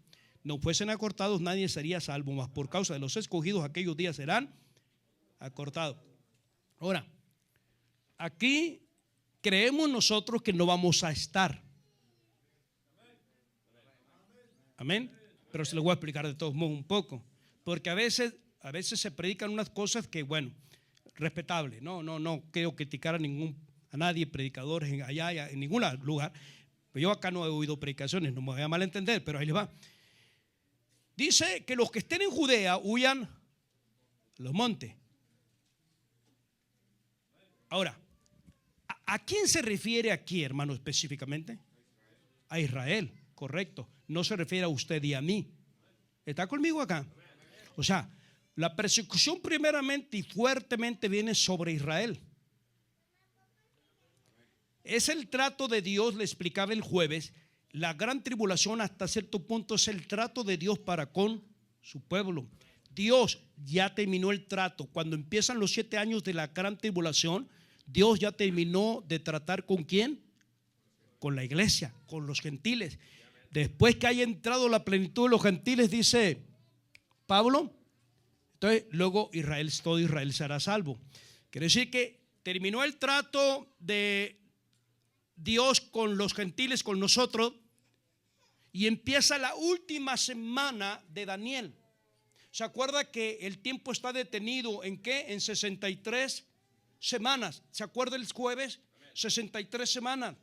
no fuesen acortados, nadie sería salvo, mas por causa de los escogidos aquellos días serán acortados. Ahora, aquí creemos nosotros que no vamos a estar. Amén. Pero se lo voy a explicar de todos modos un poco, porque a veces se predican unas cosas que, bueno, respetable. No quiero criticar a nadie, predicadores allá en ningún lugar. Pero yo acá no he oído predicaciones, no me voy a malentender, pero ahí les va. Dice que los que estén en Judea huyan a los montes. Ahora, ¿a quién se refiere aquí, hermano, específicamente? A Israel, correcto. No se refiere a usted y a mí. ¿Está conmigo acá? O sea, la persecución primeramente y fuertemente viene sobre Israel. Es el trato de Dios, le explicaba el jueves. La gran tribulación hasta cierto punto es el trato de Dios para con su pueblo. Dios ya terminó el trato. Cuando empiezan los 7 años de la gran tribulación, Dios ya terminó de tratar ¿con quién? Con la iglesia, con los gentiles. Después que haya entrado la plenitud de los gentiles, dice Pablo, entonces luego todo Israel será salvo. Quiere decir que terminó el trato de Dios con los gentiles, con nosotros, y empieza la última semana de Daniel. ¿Se acuerda que el tiempo está detenido en qué? En 63 semanas. ¿Se acuerda el jueves? 63 semanas.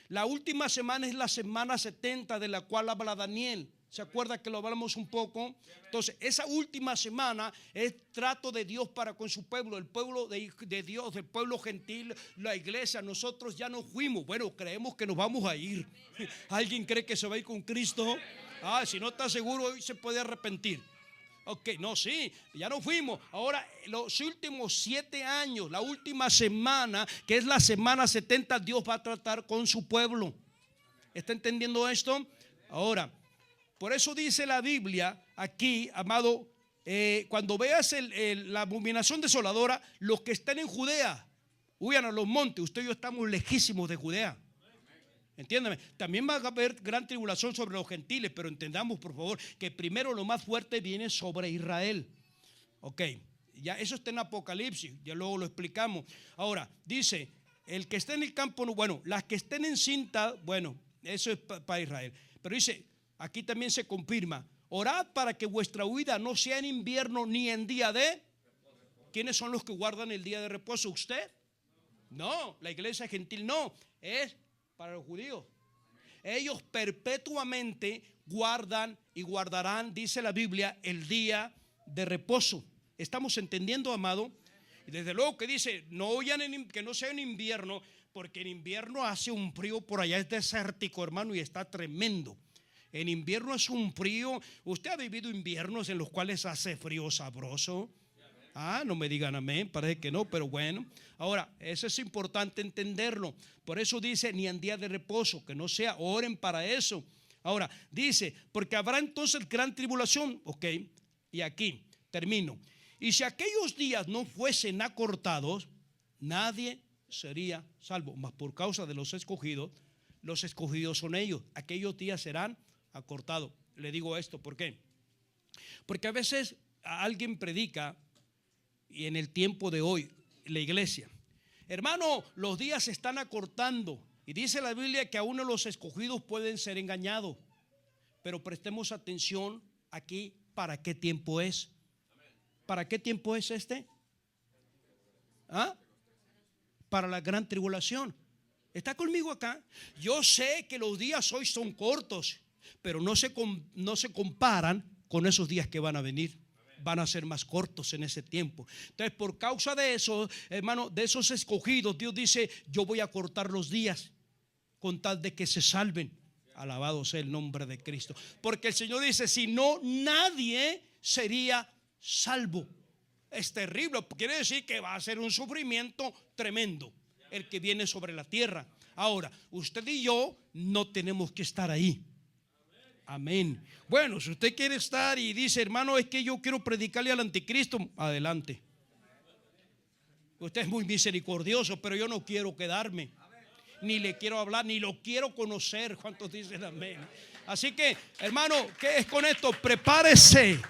La última semana es la semana 70 de la cual habla Daniel. ¿Se acuerda que lo hablamos un poco? Entonces, esa última semana es trato de Dios para con su pueblo, el pueblo de Dios, el pueblo gentil, la iglesia. Nosotros ya nos fuimos. Bueno, creemos que nos vamos a ir. ¿Alguien cree que se va a ir con Cristo? Si no está seguro, hoy se puede arrepentir. Ok, no, sí, ya nos fuimos. Ahora, los últimos 7 años, la última semana, que es la semana 70, Dios va a tratar con su pueblo. ¿Está entendiendo esto? Ahora, por eso dice la Biblia aquí, amado, cuando veas la abominación desoladora, los que estén en Judea, huyan a los montes. Usted y yo estamos lejísimos de Judea. Entiéndame, también va a haber gran tribulación sobre los gentiles, pero entendamos por favor que primero lo más fuerte viene sobre Israel. Ok, ya eso está en Apocalipsis, ya luego lo explicamos. Ahora, dice, el que esté en el campo, bueno, las que estén en cinta, bueno, eso es para Israel. Pero dice, aquí también se confirma, orad para que vuestra huida no sea en invierno ni en día de... ¿Quiénes son los que guardan el día de reposo? ¿Usted? No, la iglesia gentil no, es para los judíos. Ellos perpetuamente guardan y guardarán, dice la Biblia, el día de reposo. ¿Estamos entendiendo, amado? Y desde luego que dice, no oyan que no sea en invierno, porque en invierno hace un frío por allá, es desértico, hermano, y está tremendo. En invierno es un frío. ¿Usted ha vivido inviernos en los cuales hace frío sabroso? No me digan amén, parece que no, pero bueno. Ahora, eso es importante entenderlo. Por eso dice, ni en día de reposo, que no sea, oren para eso. Ahora, dice, porque habrá entonces gran tribulación. Ok, y aquí termino. Y si aquellos días no fuesen acortados, nadie sería salvo. Mas por causa de los escogidos son ellos. Aquellos días serán acortados. Le digo esto, ¿por qué? Porque a veces alguien predica, y en el tiempo de hoy, la iglesia, hermano, los días se están acortando. Y dice la Biblia que aún los escogidos pueden ser engañados. Pero prestemos atención aquí, ¿para qué tiempo es? ¿Para qué tiempo es este? Para la gran tribulación. ¿Está conmigo acá? Yo sé que los días hoy son cortos, pero no se comparan con esos días que van a venir. Van a ser más cortos en ese tiempo. Entonces, por causa de eso, hermano, de esos escogidos, Dios dice, yo voy a cortar los días con tal de que se salven. Alabado sea el nombre de Cristo. Porque el Señor dice, si no, nadie sería salvo. Es terrible. Quiere decir que va a ser un sufrimiento tremendo el que viene sobre la tierra. Ahora, usted y yo no tenemos que estar ahí. Amén. Bueno, si usted quiere estar y dice, hermano, es que yo quiero predicarle al anticristo, adelante. Usted es muy misericordioso, pero yo no quiero quedarme, ni le quiero hablar, ni lo quiero conocer. ¿Cuántos dicen amén? Así que, hermano, ¿qué es con esto? Prepárese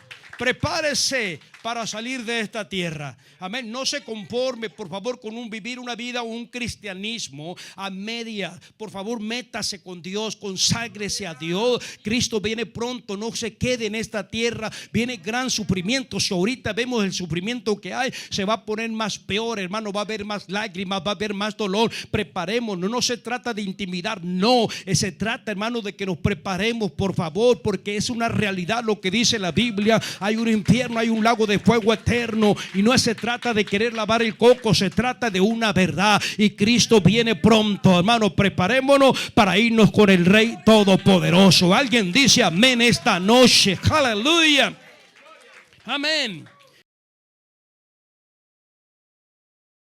para salir de esta tierra. Amén. No se conforme, por favor, con vivir una vida o un cristianismo a media. Por favor, métase con Dios, conságrese a Dios. Cristo viene pronto, no se quede en esta tierra. Viene gran sufrimiento. Si ahorita vemos el sufrimiento que hay, se va a poner más peor, hermano. Va a haber más lágrimas, va a haber más dolor. Preparémonos. No se trata de intimidar, no. Se trata, hermano, de que nos preparemos, por favor, porque es una realidad lo que dice la Biblia. Hay un infierno, hay un lago de fuego eterno, y no se trata de querer lavar el coco, se trata de una verdad, y Cristo viene pronto, hermano. Preparémonos para irnos con el Rey Todopoderoso. Alguien dice amén esta noche. Aleluya. Amén.